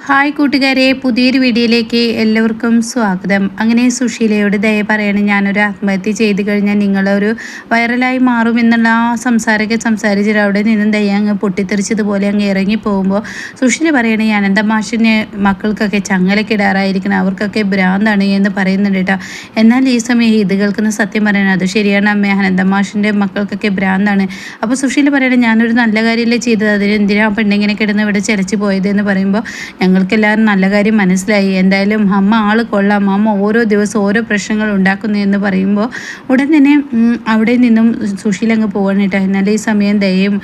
Hi കൂട്ടുകാരെ, പുതിയൊരു വീഡിയോയിലേക്ക് എല്ലാവർക്കും സ്വാഗതം. അങ്ങനെ സുശീലയോട് ദയ പറയണം, ഞാനൊരു ആത്മഹത്യ ചെയ്ത് കഴിഞ്ഞാൽ നിങ്ങളൊരു വൈറലായി മാറുമെന്നുള്ള ആ സംസാരിച്ചിട്ട് അവിടെ നിന്നും ദയ അങ്ങ് പൊട്ടിത്തെറിച്ചതുപോലെ അങ്ങ് ഇറങ്ങി പോകുമ്പോൾ സുശീല പറയണേ, ഞാനെന്താ മാഷിന് മക്കൾക്കൊക്കെ ചങ്ങലക്കിടാറായിരിക്കണം, അവർക്കൊക്കെ ഭ്രാന്താണ് എന്ന് പറയുന്നുണ്ട് കേട്ടോ. എന്നാൽ ഈ സമയം ഇത് കേൾക്കുന്ന സത്യം പറയണം, അത് ശരിയാണ് അമ്മ, അനന്ത മാഷിൻ്റെ മക്കൾക്കൊക്കെ ഭ്രാന്താണ്. അപ്പോൾ സുശീല പറയണേ, ഞാനൊരു നല്ല കാര്യമല്ലേ ചെയ്തത്, അതിന് എന്തിനാ പെണ്ണിങ്ങനെ കിടന്ന് ഇവിടെ ചിലച്ച് പോയത് എന്ന് പറയുമ്പോൾ ഞങ്ങൾക്കെല്ലാവരും നല്ല കാര്യം മനസ്സിലായി. എന്തായാലും അമ്മ ആൾ കൊള്ളാം, അമ്മ ഓരോ ദിവസം ഓരോ പ്രശ്നങ്ങൾ ഉണ്ടാക്കുന്നു എന്ന് പറയുമ്പോൾ ഉടൻ തന്നെ അവിടെ നിന്നും സുശീല അങ്ങ് പോകണം കേട്ടോ. എന്നാൽ ഈ സമയം ദയയും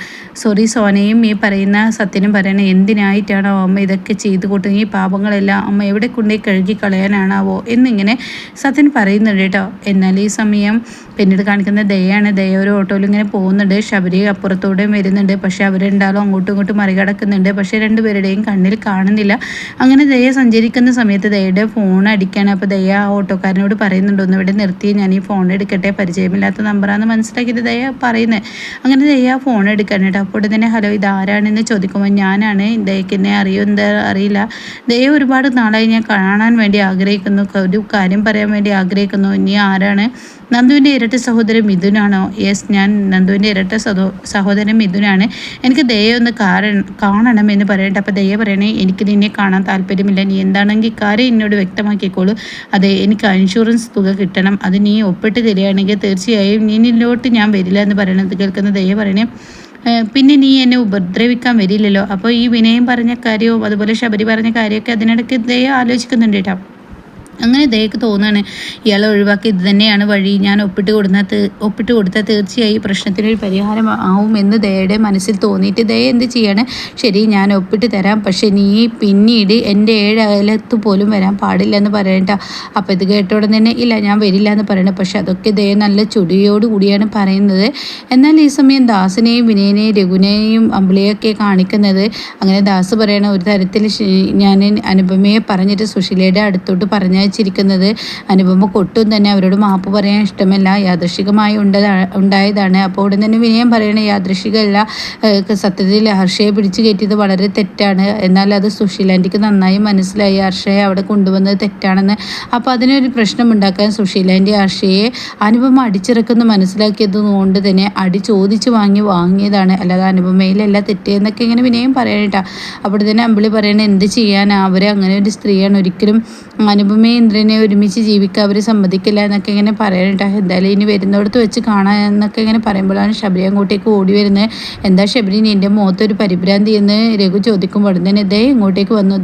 സോനയും ഈ പറയുന്ന സത്യനും പറയണേ, എന്തിനായിട്ടാണോ അമ്മ ഇതൊക്കെ ചെയ്തു കൂട്ടുന്നത്, ഈ പാപങ്ങളെല്ലാം അമ്മ എവിടെ കൊണ്ടുപോയി കഴുകി കളയാനാണാവോ എന്നിങ്ങനെ സത്യൻ പറയുന്നുണ്ട് കേട്ടോ. എന്നാൽ ഈ സമയം പിന്നീട് കാണിക്കുന്ന ദയാണ്. ദയ ഒരു ഓട്ടോയിൽ ഇങ്ങനെ പോകുന്നുണ്ട്, ശബരി അപ്പുറത്തോടെയും വരുന്നുണ്ട്. പക്ഷേ അവരുണ്ടാലും അങ്ങോട്ടും ഇങ്ങോട്ടും മറികടക്കുന്നുണ്ട്. പക്ഷേ രണ്ടുപേരുടെയും കണ്ണിൽ കാണുന്നില്ല. അങ്ങനെ ദയ സഞ്ചരിക്കുന്ന സമയത്ത് ദയയുടെ ഫോൺ അടിക്കുകയാണ്. അപ്പോൾ ദയ ആ ഓട്ടോക്കാരനോട് പറയുന്നുണ്ട്, ഒന്ന് ഇവിടെ നിർത്തി, ഞാൻ ഈ ഫോൺ എടുക്കട്ടെ, പരിചയമില്ലാത്ത നമ്പറാണെന്ന് മനസ്സിലാക്കിയിട്ട് ദയ പറയുന്നത്. അങ്ങനെ ദയ ഫോൺ എടുക്കാനായിട്ട് അപ്പോൾ തന്നെ ഹലോ ഇതാരാണെന്ന് ചോദിക്കുമ്പോൾ ഞാനാണ്, ദയക്ക് എന്നെ അറിയോ എന്താ അറിയില്ല, ദയ ഒരുപാട് നാളായി ഞാൻ കാണാൻ വേണ്ടി ആഗ്രഹിക്കുന്നു, ഒരു കാര്യം പറയാൻ വേണ്ടി ആഗ്രഹിക്കുന്നു, ഇനി ആരാണ്, നന്ദുവിൻ്റെ ഇരട്ട സഹോദരൻ മിഥുനാണോ? യെസ്, ഞാൻ നന്ദുവിൻ്റെ ഇരട്ട സഹോദരൻ മിഥുനാണ്, എനിക്ക് ദയ ഒന്ന് കാണണം എന്ന് പറയട്ടെ. അപ്പോൾ ദയ പറയണേ, എനിക്ക് നിന്നെ കാണാൻ താല്പര്യമില്ല, നീ എന്താണെങ്കിൽ കാര്യം എന്നോട് വ്യക്തമാക്കിക്കോളൂ. അതെ, എനിക്ക് ഇൻഷുറൻസ് തുക കിട്ടണം, അത് നീ ഒപ്പിട്ട് തരികയാണെങ്കിൽ തീർച്ചയായും നിന്നിലോട്ട് ഞാൻ വരില്ല എന്ന് പറയണത് കേൾക്കുന്ന ദയ പറയണേ, പിന്നെ നീ എന്നെ ഉപദ്രവിക്കാൻ വരില്ലല്ലോ. അപ്പോൾ ഈ വിനയം പറഞ്ഞ കാര്യവും അതുപോലെ ശബരി പറഞ്ഞ കാര്യമൊക്കെ അതിനിടയ്ക്ക് ദയ ആലോചിക്കുന്നുണ്ട് കേട്ടോ. അങ്ങനെ ദയക്ക് തോന്നുകയാണ്, ഇയാളെ ഒഴിവാക്കി ഇത് തന്നെയാണ് വഴി, ഞാൻ ഒപ്പിട്ട് കൊടുത്താൽ തീർച്ചയായും പ്രശ്നത്തിനൊരു പരിഹാരം ആവുമെന്ന് ദയയുടെ മനസ്സിൽ തോന്നിയിട്ട് ദയ എന്ത് ചെയ്യാണ്, ശരി ഞാൻ ഒപ്പിട്ട് തരാം, പക്ഷേ നീ പിന്നീട് എൻ്റെ 7 അയലത്ത് പോലും വരാൻ പാടില്ല എന്ന് പറയണ്ട. അപ്പോൾ ഇത് കേട്ടോടെ തന്നെ ഇല്ല ഞാൻ വരില്ല എന്ന് പറയണം. പക്ഷെ അതൊക്കെ ദയ നല്ല ചുടിയോടുകൂടിയാണ് പറയുന്നത്. എന്നാൽ ഈ സമയം ദാസിനെയും വിനയനെയും രഘുനെയും അമ്പിളിയൊക്കെ കാണിക്കുന്നത്. അങ്ങനെ ദാസ് പറയണ, ഒരു തരത്തിൽ ഞാൻ അനുപമയെ പറഞ്ഞിട്ട് സുശീലയുടെ അടുത്തോട്ട് പറഞ്ഞയച്ചിരിക്കുന്നത്, അനുപമ കൊട്ടും തന്നെ അവരോട് മാപ്പ് പറയാൻ ഇഷ്ടമല്ല, യാദൃശികമായി ഉണ്ടായതാണ്. അപ്പോൾ ഉടൻ തന്നെ വിനയം പറയണേ, യാദൃശികമല്ല, സത്യത്തിൽ ഹർഷയെ പിടിച്ചു കയറ്റിയത് വളരെ തെറ്റാണ്, എന്നാൽ അത് സുശീലാൻ്റിക്ക് നന്നായി മനസ്സിലായി, ഹർഷയെ അവിടെ കൊണ്ടുവന്നത് തെറ്റാണെന്ന്. അപ്പോൾ അതിനൊരു പ്രശ്നമുണ്ടാക്കാൻ സുശീലാൻ്റി ഹർഷയെ അനുപമ അടിച്ചിറക്കുന്ന മനസ്സിലാക്കിയത് കൊണ്ട് തന്നെ അടി ചോദിച്ച് വാങ്ങിയതാണ്, അല്ലാതെ അനുപമയിലല്ല തെറ്റ് എന്നൊക്കെ ഇങ്ങനെ വിനയം പറയണേട്ടാ. അപ്പോൾ തന്നെ അമ്പിളി പറയണേ, എന്ത് ചെയ്യാനാ, അവർ അങ്ങനെ ഒരു സ്ത്രീയാണ്, ഒരിക്കലും അനുപമയും ഇന്ദ്രനെ ഒരുമിച്ച് ജീവിക്കാൻ അവർ സമ്മതിക്കില്ല എന്നൊക്കെ ഇങ്ങനെ പറയണേട്ടാ. എന്തായാലും ഇനി വരുന്നിടത്ത് വെച്ച് കാണാൻ എന്നൊക്കെ ഇങ്ങനെ പറയുമ്പോഴാണ് ശബരി അങ്ങോട്ടേക്ക് ഓടി വരുന്നത്. എന്താ ശബരി, നിൻ്റെ മുഖത്തൊരു പരിഭ്രാന്തി എന്ന് രഘു ചോദിക്കുമ്പോൾ തന്നെ ദയ ഇങ്ങോട്ടേക്ക് വന്നു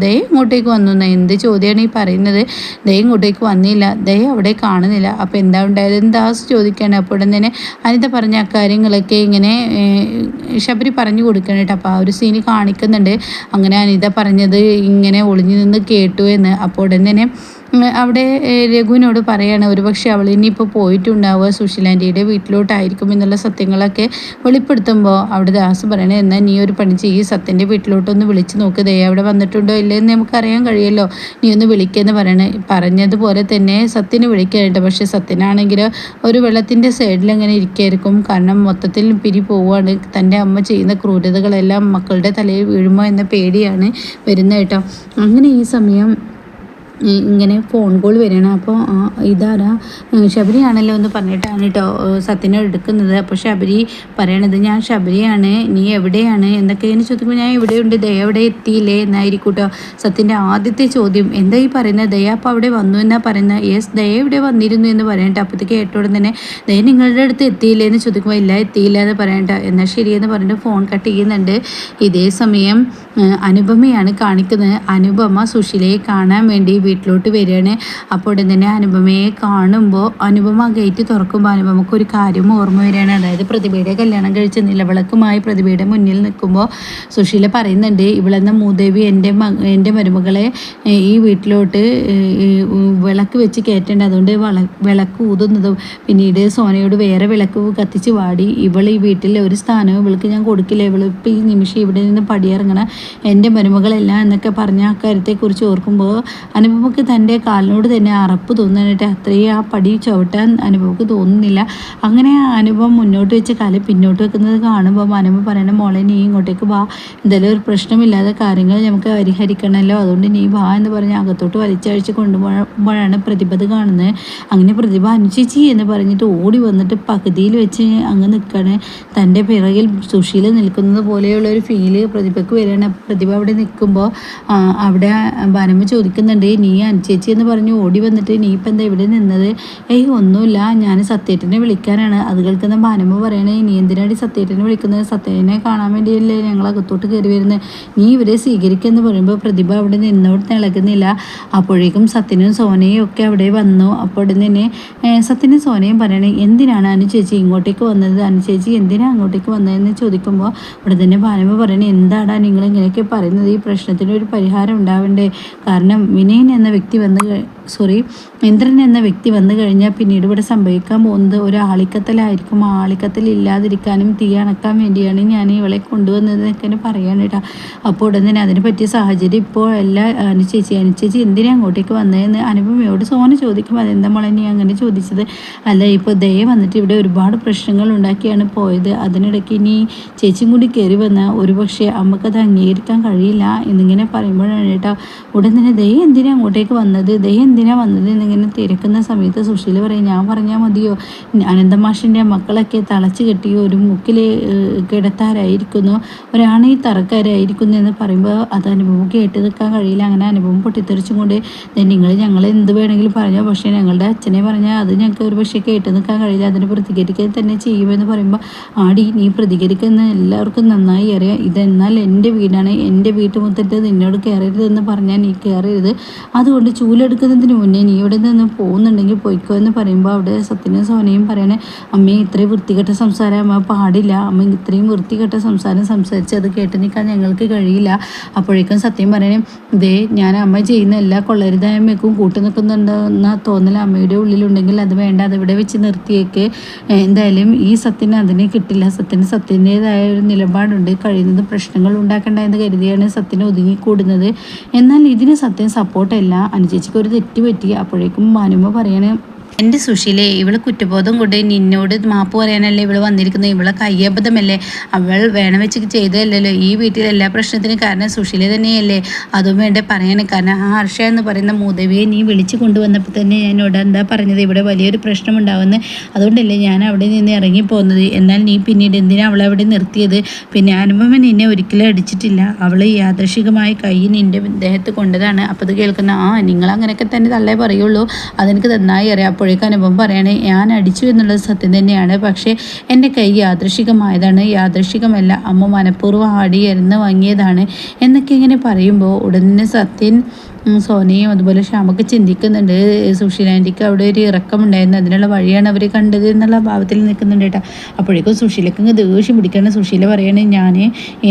എന്ത് ചോദ്യമാണ് ഈ പറയുന്നത്, ദയ ഇങ്ങോട്ടേക്ക് വന്നില്ല, ദയ അവിടെ കാണുന്നില്ല, അപ്പോൾ എന്താ ഉണ്ടായത് ദാസ് ചോദിക്കുകയാണ്. അപ്പോൾ ഉടൻ തന്നെ അനിത പറഞ്ഞ അക്കാര്യങ്ങളൊക്കെ ഇങ്ങനെ ശബരി പറഞ്ഞു കൊടുക്കണം കേട്ടോ. അപ്പോൾ ആ ഒരു സീന് കാണിക്കുന്നുണ്ട്. അങ്ങനെ അനിത പറഞ്ഞത് ഇങ്ങനെ ഒളിഞ്ഞു നിന്ന് കേട്ടു എന്ന്. അപ്പോൾ ഉടൻ തന്നെ അവിടെ രഘുവിനോട് പറയാണ്, ഒരുപക്ഷെ അവൾ ഇനിയിപ്പോൾ പോയിട്ടുണ്ടാവുക സുശീലാൻ്റിയുടെ വീട്ടിലോട്ടായിരിക്കും എന്നുള്ള സത്യങ്ങളൊക്കെ വെളിപ്പെടുത്തുമ്പോൾ അവിടെ ദാസ് പറയണേ, എന്നാൽ നീ ഒരു പണി ചെയ്യ്, സത്യൻ്റെ വീട്ടിലോട്ടൊന്ന് വിളിച്ച് നോക്ക്, ദയ അവിടെ വന്നിട്ടുണ്ടോ ഇല്ലെന്ന് നമുക്കറിയാൻ കഴിയുമല്ലോ, നീ ഒന്ന് വിളിക്കുമെന്ന് പറഞ്ഞതുപോലെ തന്നെ സത്യന് വിളിക്കാനായിട്ട്. പക്ഷേ സത്യനാണെങ്കിൽ ഒരു വെള്ളത്തിൻ്റെ സൈഡിൽ അങ്ങനെ ഇരിക്കുകയായിരിക്കും, കാരണം മൊത്തത്തിൽ പിരി പോവുകയാണ്, തൻ്റെ അമ്മ ചെയ്യുന്ന ക്രൂരതകളെല്ലാം മക്കളുടെ തലയിൽ വീഴുമോ എന്ന പേടിയാണ് വരുന്നത് കേട്ടോ. അങ്ങനെ ഈ സമയം ഇങ്ങനെ ഫോൺ കോൾ വരികയാണ്. അപ്പോൾ ഇതാരാ, ശബരിയാണല്ലോ എന്ന് പറഞ്ഞിട്ടാണ് കേട്ടോ സത്യനെ എടുക്കുന്നത്. അപ്പോൾ ശബരി പറയണത്, ഞാൻ ശബരിയാണ്, നീ എവിടെയാണ് എന്നൊക്കെ ഇങ്ങനെ ചോദിക്കുമ്പോൾ ഞാൻ എവിടെയുണ്ട്, ദയ എവിടെ എത്തിയില്ലേ എന്നായിരിക്കും കേട്ടോ സത്യൻ്റെ ആദ്യത്തെ ചോദ്യം. എന്താ ഈ പറയുന്നത്, ദയ അപ്പോൾ അവിടെ വന്നു എന്നാ പറയുന്നത്, യെസ് ദയ ഇവിടെ വന്നിരുന്നു എന്ന് പറയട്ടെ. അപ്പോഴത്തേക്ക് കേട്ടോടെ തന്നെ ദയ നിങ്ങളുടെ അടുത്ത് എത്തിയില്ലേ എന്ന് ചോദിക്കുമ്പോൾ ഇല്ല എത്തിയില്ല എന്ന് പറയട്ടെ. എന്നാൽ ശരിയെന്ന് പറഞ്ഞിട്ട് ഫോൺ കട്ട് ചെയ്യുന്നുണ്ട്. ഇതേ സമയം അനുപമയാണ് കാണിക്കുന്നത്. അനുപമ സുശീലയെ കാണാൻ വേണ്ടി വീട്ടിലോട്ട് വരികയാണ്. അപ്പോൾ ഉടൻ തന്നെ അനുപമയെ കാണുമ്പോൾ അനുപമ ഗേറ്റ് തുറക്കുമ്പോൾ അനുപമക്ക് ഒരു കാര്യം ഓർമ്മ വരികയാണ്. അതായത് പ്രതിഭയുടെ കല്യാണം കഴിച്ച നിലവിളക്കുമായി പ്രതിഭയുടെ മുന്നിൽ നിൽക്കുമ്പോൾ സുശീല പറയുന്നുണ്ട്, ഇവളെന്ന മൂദേവി എൻ്റെ മരുമകളെ ഈ വീട്ടിലോട്ട് വിളക്ക് വെച്ച് കയറ്റേണ്ട, അതുകൊണ്ട് വിളക്ക് ഊതുന്നതും പിന്നീട് സോനയോട് വേറെ വിളക്ക് കത്തിച്ച് വാടി, ഇവൾ ഈ വീട്ടിൽ ഒരു സ്ഥാനവും ഇവൾക്ക് ഞാൻ കൊടുക്കില്ല, ഇവളിപ്പോൾ ഈ നിമിഷം ഇവിടെ നിന്ന് പടിയിറങ്ങണം, എൻ്റെ മരുമകളല്ല എന്നൊക്കെ പറഞ്ഞ ആ കാര്യത്തെക്കുറിച്ച് ഓർക്കുമ്പോൾ അനുപമയ്ക്ക് തൻ്റെ കാലിനോട് തന്നെ അറപ്പ് തോന്നാനായിട്ട് അത്രയും ആ പടി ചവിട്ടാൻ അനുപമയ്ക്ക് തോന്നുന്നില്ല. അങ്ങനെ അനുപം മുന്നോട്ട് വെച്ച് കാല് പിന്നോട്ട് വെക്കുന്നത് കാണുമ്പോൾ അനുപം പറയണ മോളെ നീ ഇങ്ങോട്ടേക്ക് വാ, എന്തായാലും ഒരു പ്രശ്നമില്ലാതെ കാര്യങ്ങൾ നമുക്ക് പരിഹരിക്കണമല്ലോ, അതുകൊണ്ട് നീ വാ എന്ന് പറഞ്ഞ് അകത്തോട്ട് വലിച്ചഴിച്ച് കൊണ്ടുപോകുമ്പോഴാണ് പ്രതിഭ കാണുന്നത്. അങ്ങനെ പ്രതിഭ അനുചേച്ചി എന്ന് പറഞ്ഞിട്ട് ഓടി വന്നിട്ട് പകുതിയിൽ വെച്ച് അങ്ങ് നിൽക്കുകയാണ്. തൻ്റെ പിറകിൽ സുശീല നിൽക്കുന്നത് പോലെയുള്ള ഒരു ഫീല് പ്രതിഭയ്ക്ക് വരികയാണ്. പ്രതിഭ അവിടെ നിൽക്കുമ്പോൾ അവിടെ ഭാനമ്മ ചോദിക്കുന്നുണ്ട്, നീ അനുചേച്ചി എന്ന് പറഞ്ഞ് ഓടി വന്നിട്ട് നീ ഇപ്പം എന്താ ഇവിടെ നിന്നത്? ഒന്നുമില്ല, ഞാൻ സത്യേട്ടനെ വിളിക്കാനാണ്. അത് കേൾക്കുന്ന ഭാനമ്മ പറയണേ, നീ എന്തിനാണ് സത്യേട്ടനെ വിളിക്കുന്നത്? സത്യേട്ടനെ കാണാൻ വേണ്ടിയല്ലേ ഞങ്ങൾ അകത്തോട്ട് കയറി വരുന്നത്, നീ ഇവരെ സ്വീകരിക്കുമെന്ന് പറയുമ്പോൾ പ്രതിഭ അവിടെ നിന്നോട്ട് ഇളകുന്നില്ല. അപ്പോഴേക്കും സത്യനും സോനയും ഒക്കെ അവിടെ വന്നു. അപ്പോൾ തന്നെ സത്യനും സോനയും പറയണേ, എന്തിനാണ് അനുചേച്ചി ഇങ്ങോട്ടേക്ക് വന്നത്? അനുചേച്ചി എന്തിനാണ് അങ്ങോട്ടേക്ക് വന്നതെന്ന് ചോദിക്കുമ്പോൾ അവിടെ തന്നെ ഭാനമ്മ പറയണേ, എന്താടാ നിങ്ങൾ ഇങ്ങനെയൊക്കെ പറയുന്നത്? ഈ പ്രശ്നത്തിന് ഒരു പരിഹാരം ഉണ്ടാവണ്ടേ? കാരണം വിനയൻ എന്ന വ്യക്തി ഇന്ദ്രൻ എന്ന വ്യക്തി വന്നു കഴിഞ്ഞാൽ പിന്നീട് ഇവിടെ സംഭവിക്കാൻ പോകുന്നത് ഒരു ആളിക്കത്തലായിരിക്കും. ആ ആളിക്കത്തൽ ഇല്ലാതിരിക്കാനും തീ അണക്കാൻ വേണ്ടിയാണ് ഞാൻ ഇവളെ കൊണ്ടുവന്നതെന്നൊക്കെ പറയാനിട്ടാ. അപ്പോൾ ഉടൻ തന്നെ അതിന് പറ്റിയ സാഹചര്യം ഇപ്പോൾ അനുചേച്ചി എന്തിനാ അങ്ങോട്ടേക്ക് വന്നതെന്ന് അനുപമയോട് സോന ചോദിക്കും. അതെന്താ മോളെ നീ അങ്ങനെ ചോദിച്ചത്? അല്ല, ഇപ്പോൾ ദയ വന്നിട്ട് ഇവിടെ ഒരുപാട് പ്രശ്നങ്ങൾ ഉണ്ടാക്കിയാണ് പോയത്. അതിനിടയ്ക്ക് ഇനി ചേച്ചിയും കൂടി കയറി വന്നാൽ ഒരുപക്ഷെ അമ്മക്കത് അംഗീകരിക്കാൻ കഴിയില്ല എന്നിങ്ങനെ പറയുമ്പോഴാണ് കേട്ടോ ഉടൻ തന്നെ ദയ എന്തിനാ അങ്ങോട്ടേക്ക് വന്നത്, ദയ എന്തിനാ വന്നത് എന്നിങ്ങനെ തിരക്കുന്ന സമയത്ത് സുശീല പറയും, ഞാൻ പറഞ്ഞാൽ മതിയോ? അനന്തമാഷിൻ്റെ മക്കളൊക്കെ തളച്ച് കെട്ടി ഒരു മുക്കിൽ കിടത്താരായിരിക്കുന്നു, ഒരാണ് ഈ തറക്കാരായിരിക്കുന്നു എന്ന് പറയുമ്പോൾ അത് അനുഭവം കേട്ട് നിൽക്കാൻ കഴിയില്ല. അങ്ങനെ അനുഭവം പൊട്ടിത്തെറിച്ചും കൊണ്ട് നിങ്ങൾ ഞങ്ങൾ എന്ത് വേണമെങ്കിലും പറഞ്ഞോ, പക്ഷേ ഞങ്ങളുടെ അച്ഛനെ പറഞ്ഞാൽ അത് ഞങ്ങൾക്ക് ഒരു പക്ഷേ കേട്ട് നിൽക്കാൻ കഴിയില്ല, അതിന് പ്രതികരിക്കുക തന്നെ ചെയ്യുമെന്ന് പറയുമ്പോൾ, ആടി നീ പ്രതികരിക്കുന്ന എല്ലാവർക്കും നന്നായി അറിയാം, ഇതെന്നാൽ എൻ്റെ വീടാണ്, എൻ്റെ വീട്ടുമുറ്റത്ത് നിന്നോട് കയറരുതെന്ന് പറഞ്ഞാൽ നീ കയറരുത്, അതുകൊണ്ട് ചൂലെടുക്കുന്നതിന് മുന്നേ നീ ഇവിടെ നിന്ന് പോകുന്നുണ്ടെങ്കിൽ പോയിക്കോ എന്ന് പറയുമ്പോൾ അവിടെ സത്യനും സോനയും പറയണേ, അമ്മയെ ഇത്രയും വൃത്തികെട്ട സംസാരം അമ്മ പാടില്ല, അമ്മ ഇത്രയും വൃത്തികെട്ട സംസാരം സംസാരിച്ച് അത് കേട്ട് നിൽക്കാൻ ഞങ്ങൾക്ക് കഴിയില്ല. അപ്പോഴേക്കും സത്യം പറയണേ, ഞാൻ അമ്മ ചെയ്യുന്ന എല്ലാ കൊള്ളരുതായ്മയ്ക്കും കൂട്ടു നിൽക്കുന്നുണ്ടെന്ന തോന്നൽ അമ്മയുടെ ഉള്ളിലുണ്ടെങ്കിൽ അത് വേണ്ട, അതിവിടെ വെച്ച് നിർത്തിയേക്ക്. എന്തായാലും ഈ സത്യന് അതിനെ കിട്ടില്ല. സത്യൻ്റേതായ ഒരു നിലപാടുണ്ട്, കഴിയുന്നത് പ്രശ്നങ്ങൾ ഉണ്ടാക്കണ്ട എന്ന് കരുതിയാണ് സത്യന് ഒതുങ്ങിക്കൂടുന്നത്. എന്നാൽ ഇതിന് സത്യം സപ്പോർട്ടല്ല. അനുചേച്ചിക്ക് ഒരു തെറ്റ് പറ്റി. അപ്പോഴേക്കും ഭാനുമ്മ പറയണേ, എൻ്റെ സുശീലേ, ഇവള് കുറ്റബോധം കൊണ്ട് നിന്നോട് മാപ്പ് പറയാനല്ലേ ഇവള് വന്നിരിക്കുന്നത്, ഇവളെ കയ്യബദ്ധമല്ലേ, അവൾ വേണം വെച്ച് ചെയ്തതല്ലല്ലോ, ഈ വീട്ടിൽ എല്ലാ പ്രശ്നത്തിനും കാരണം സുശീല തന്നെയല്ലേ, അതും വേണ്ട പറയാൻ. കാരണം ആ ഹർഷ എന്ന് പറയുന്ന മൂതവിയെ നീ വിളിച്ചു കൊണ്ടുവന്നപ്പോൾ തന്നെ ഞാനോട് എന്താ പറഞ്ഞത്, ഇവിടെ വലിയൊരു പ്രശ്നം ഉണ്ടാവുമെന്ന്, അതുകൊണ്ടല്ലേ ഞാൻ അവിടെ നിന്ന് ഇറങ്ങിപ്പോകുന്നത്. എന്നാൽ നീ പിന്നീട് എന്തിനാ അവളെ അവിടെ നിർത്തിയത്? പിന്നെ അനുപമ നിന്നെ ഒരിക്കലും അടിച്ചിട്ടില്ല, അവൾ യാദൃശികമായി കൈ നിൻ്റെ ദേഹത്ത് കൊണ്ടതാണ്. അപ്പോൾ അത് കേൾക്കുന്ന നിങ്ങൾ അങ്ങനെയൊക്കെ തന്നെ തള്ളേ പറയുള്ളൂ, അതെനിക്ക് നന്നായി അറിയാം. അപ്പോഴേക്കും അനുഭവം പറയണേ, ഞാൻ അടിച്ചു എന്നുള്ളത് സത്യം തന്നെയാണ്, പക്ഷേ എൻ്റെ കൈ യാദൃശികമായതാണ്, യാദൃശികമല്ല, അമ്മ മനഃപൂർവ്വം ആടിയിരുന്ന് വാങ്ങിയതാണ് എന്നൊക്കെ ഇങ്ങനെ പറയുമ്പോൾ ഉടനെ സത്യൻ സോനയും അതുപോലെ ശ്യാമൊക്കെ ചിന്തിക്കുന്നുണ്ട്, സുശീല ആൻറ്റിക്ക് അവിടെ ഒരു ഇറക്കമുണ്ടായിരുന്നു, അതിനുള്ള വഴിയാണ് അവർ കണ്ടത് എന്നുള്ള ഭാവത്തിൽ നിൽക്കുന്നുണ്ട് കേട്ടോ. അപ്പോഴേക്കും സുശീലക്ക് ദേഷ്യം പിടിക്കണം. സുശീല പറയാണ്, ഞാൻ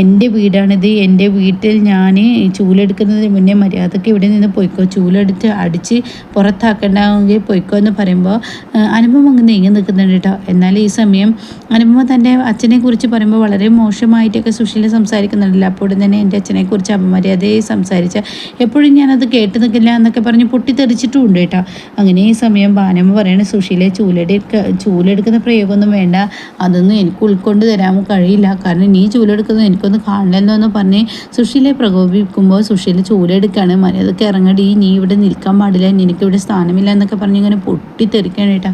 എൻ്റെ വീടാണിത്, എൻ്റെ വീട്ടിൽ ഞാൻ ചൂലെടുക്കുന്നതിന് മുന്നേ മര്യാദക്ക് ഇവിടെ നിന്ന് പോയിക്കോ, ചൂലെടുത്ത് അടിച്ച് പുറത്താക്കണ്ടെങ്കിൽ പോയിക്കോ എന്ന് പറയുമ്പോൾ അനുപമ അങ്ങ് നീങ്ങി നിൽക്കുന്നുണ്ട് കേട്ടോ. എന്നാൽ ഈ സമയം അനുപമ തൻ്റെ അച്ഛനെ കുറിച്ച് പറയുമ്പോൾ വളരെ മോശമായിട്ടൊക്കെ സുശീല സംസാരിക്കുന്നുണ്ടല്ലോ. അപ്പോൾ തന്നെ എൻ്റെ അച്ഛനെ കുറിച്ച് അപമര്യാദയെ സംസാരിച്ച എപ്പോഴും ഞാനത് കേട്ട് നിൽക്കില്ല എന്നൊക്കെ പറഞ്ഞ് പൊട്ടിത്തെറിച്ചിട്ടും ഉണ്ട് കേട്ടോ. അങ്ങനെ ഈ സമയം ഭാനമ്മ പറയണ, സുശീലയെ ചൂലെടുക്കുന്ന പ്രയോഗമൊന്നും വേണ്ട, അതൊന്നും എനിക്ക് ഉൾക്കൊണ്ട് തരാൻ കഴിയില്ല, കാരണം നീ ചൂലെടുക്കുന്നത് എനിക്കൊന്ന് കാണണമെന്നൊന്ന് പറഞ്ഞ് സുശീലയെ പ്രകോപിക്കുമ്പോൾ സുശീല ചൂലെടുക്കുകയാണ്. മര്യാദക്ക് ഇറങ്ങടി, നീ ഇവിടെ നിൽക്കാൻ പാടില്ല, എനിക്കിവിടെ സ്ഥാനമില്ല എന്നൊക്കെ പറഞ്ഞ് ഇങ്ങനെ പൊട്ടിത്തെറിക്കുകയാണ് കേട്ടോ.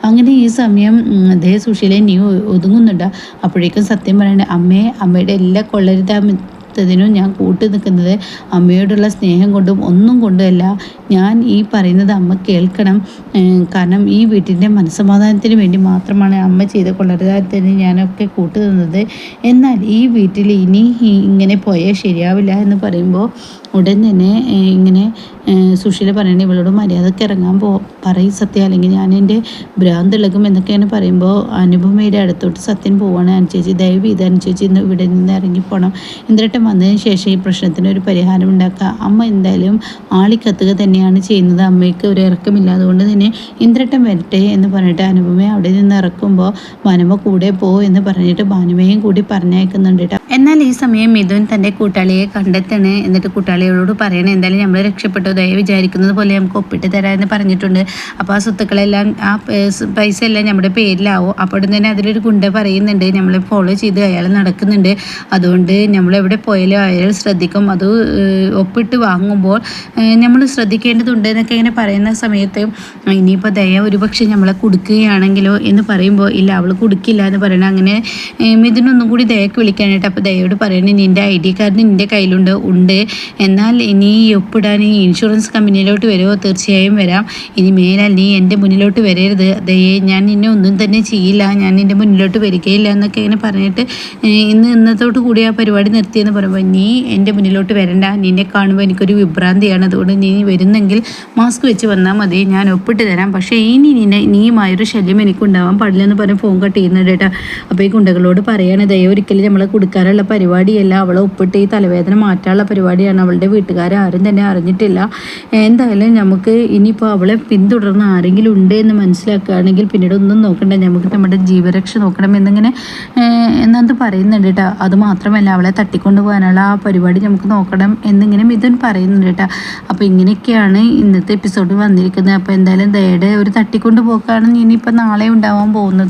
അങ്ങനെ ഈ സമയം അതേ സുശീലയെ നീ ഒതുങ്ങുന്നുണ്ട്. അപ്പോഴേക്കും സത്യം പറയണേ, അമ്മയുടെ എല്ലാ കൊള്ളരുതാമത്തതിനും ഞാൻ കൂട്ടു നിൽക്കുന്നത് അമ്മയോടുള്ള സ്നേഹം കൊണ്ടും ഒന്നും കൊണ്ടുമല്ല. ഞാൻ ഈ പറയുന്നത് അമ്മ കേൾക്കണം, കാരണം ഈ വീട്ടിൻ്റെ മനസ്സമാധാനത്തിന് വേണ്ടി മാത്രമാണ് അമ്മ ചെയ്ത കൊള്ളരുതാത്തതിന് ഞാനൊക്കെ കൂട്ടു നിന്നത്. എന്നാൽ ഈ വീട്ടിൽ ഇനി ഇങ്ങനെ പോയാൽ ശരിയാവില്ല എന്ന് പറയുമ്പോൾ ഉടൻ തന്നെ ഇങ്ങനെ സുശീല പറയണേ, ഇവളോട് മര്യാദക്ക് ഇറങ്ങാൻ പറയും സത്യം, അല്ലെങ്കിൽ ഞാൻ എൻ്റെ ഭ്രാന്തിളകും എന്നൊക്കെയാണ് പറയുമ്പോൾ അനുപമയുടെ അടുത്തോട്ട് സത്യൻ പോവാണ്. അനുചേച്ചി ദയവ് ഇത് അനുചേച്ചി ഇന്ന് ഇവിടെ നിന്ന് ഇറങ്ങിപ്പോണം, ഇന്ദ്രേട്ടൻ വന്നതിന് ശേഷം ഈ പ്രശ്നത്തിന് ഒരു പരിഹാരം ഉണ്ടാക്കുക, അമ്മ എന്തായാലും ആളിക്കത്തുക തന്നെ തന്നെയാണ് ചെയ്യുന്നത്. അമ്മയ്ക്ക് ഒരു ഇറക്കമില്ല, അതുകൊണ്ട് തന്നെ ഇന്ദ്രട്ടൻ വരട്ടെ എന്ന് പറഞ്ഞിട്ട് അനുപമയെ അവിടെ നിന്ന് ഇറക്കുമ്പോൾ ഭാനുമ കൂടെ പോ എന്ന് പറഞ്ഞിട്ട് ഭാനുമയും കൂടി പറഞ്ഞയക്കുന്നുണ്ട് കേട്ടോ. എന്നാൽ ഈ സമയം മിഥുൻ തൻ്റെ കൂട്ടാളിയെ കണ്ടെത്തണേ, എന്നിട്ട് കൂട്ടാളിയോട് പറയണേ എന്തായാലും നമ്മൾ രക്ഷപ്പെട്ടു, ദയ വിചാരിക്കുന്നത് പോലെ നമുക്ക് ഒപ്പിട്ട് തരാമെന്ന് പറഞ്ഞിട്ടുണ്ട്. അപ്പോൾ ആ സ്വത്തുക്കളെല്ലാം ആ പൈസ എല്ലാം നമ്മുടെ പേരിലാവും. അപ്പോൾ തന്നെ അതിലൊരു ഗുണ്ട പറയുന്നുണ്ട് നമ്മൾ ഫോളോ ചെയ്ത് അയാൾ നടക്കുന്നുണ്ട്, അതുകൊണ്ട് നമ്മൾ എവിടെ പോയാലും അയാൾ ശ്രദ്ധിക്കും, അത് ഒപ്പിട്ട് വാങ്ങുമ്പോൾ നമ്മൾ ശ്രദ്ധിക്കേണ്ടതുണ്ട് എന്നൊക്കെ ഇങ്ങനെ പറയുന്ന സമയത്ത് ഇനിയിപ്പോൾ ദയ ഒരുപക്ഷെ നമ്മളെ കൊടുക്കുകയാണെങ്കിലോ എന്ന് പറയുമ്പോൾ ഇല്ല അവൾ കൊടുക്കില്ല എന്ന് പറയണം. അങ്ങനെ മിഥുനൊന്നും കൂടി ദയക്ക് വിളിക്കാനായിട്ട് അപ്പോൾ ദയോട് പറയണേ നിൻ്റെ ID കാർഡ് നിൻ്റെ കയ്യിലുണ്ട് എന്നാൽ ഇനി ഒപ്പിടാൻ ഈ ഇൻഷുറൻസ് കമ്പനിയിലോട്ട് വരുമോ? തീർച്ചയായും വരാം, ഇനി മേലാൽ നീ എൻ്റെ മുന്നിലോട്ട് വരരുത് ദയേ, ഞാൻ നിന്നെ ഒന്നും തന്നെ ചെയ്യില്ല, ഞാൻ നിൻ്റെ മുന്നിലോട്ട് വരികയില്ല എന്നൊക്കെ ഇങ്ങനെ പറഞ്ഞിട്ട് ഇന്നത്തോട്ട് കൂടി ആ പരിപാടി നിർത്തിയെന്ന് പറയുമ്പോൾ നീ എൻ്റെ മുന്നിലോട്ട് വരണ്ട, നിന്നെ കാണുമ്പോൾ എനിക്കൊരു വിഭ്രാന്തിയാണ്, അതുകൊണ്ട് നീ വരുന്നെങ്കിൽ മാസ്ക് വെച്ച് വന്നാൽ മതി, ഞാൻ ഒപ്പിട്ട് തരാം, പക്ഷേ ഇനി നീയുമായൊരു ശല്യം എനിക്കുണ്ടാവാൻ പാടില്ലെന്ന് പറഞ്ഞ് ഫോൺ കട്ട് ചെയ്യുന്നുണ്ട് കേട്ടോ. അപ്പോൾ ഈ ഗുണ്ടകളോട് പറയാണ് ദയ ഒരിക്കലും നമ്മളെ കൊടുക്കാനുള്ള പരിപാടിയല്ല, അവളെ ഒപ്പിട്ട് ഈ തലവേദന മാറ്റാനുള്ള പരിപാടിയാണ്, അവളുടെ വീട്ടുകാരും തന്നെ അറിഞ്ഞിട്ടില്ല, എന്തായാലും നമുക്ക് ഇനിയിപ്പോൾ അവളെ പിന്തുടർന്ന് ആരെങ്കിലും ഉണ്ട് എന്ന് മനസ്സിലാക്കുകയാണെങ്കിൽ പിന്നീട് ഒന്നും നോക്കണ്ട, നമുക്ക് നമ്മുടെ ജീവരക്ഷ നോക്കണം എന്നിങ്ങനെ എന്നത് പറയുന്നുണ്ട് കേട്ടോ. അതുമാത്രമല്ല അവളെ തട്ടിക്കൊണ്ടു പോകാനുള്ള ആ പരിപാടി നമുക്ക് നോക്കണം എന്നിങ്ങനെ മിഥുൻ പറയുന്നുണ്ട് കേട്ടോ. അപ്പോൾ ഇങ്ങനെയൊക്കെയാണ് ഇന്നത്തെ എപ്പിസോഡ് വന്നിരിക്കുന്നത്. അപ്പോൾ എന്തായാലും ദയയുടെ ഒരു തട്ടിക്കൊണ്ട് പോക്കാണ് ഇനിയിപ്പോൾ നാളെ ഉണ്ടാവാൻ പോകുന്നത്.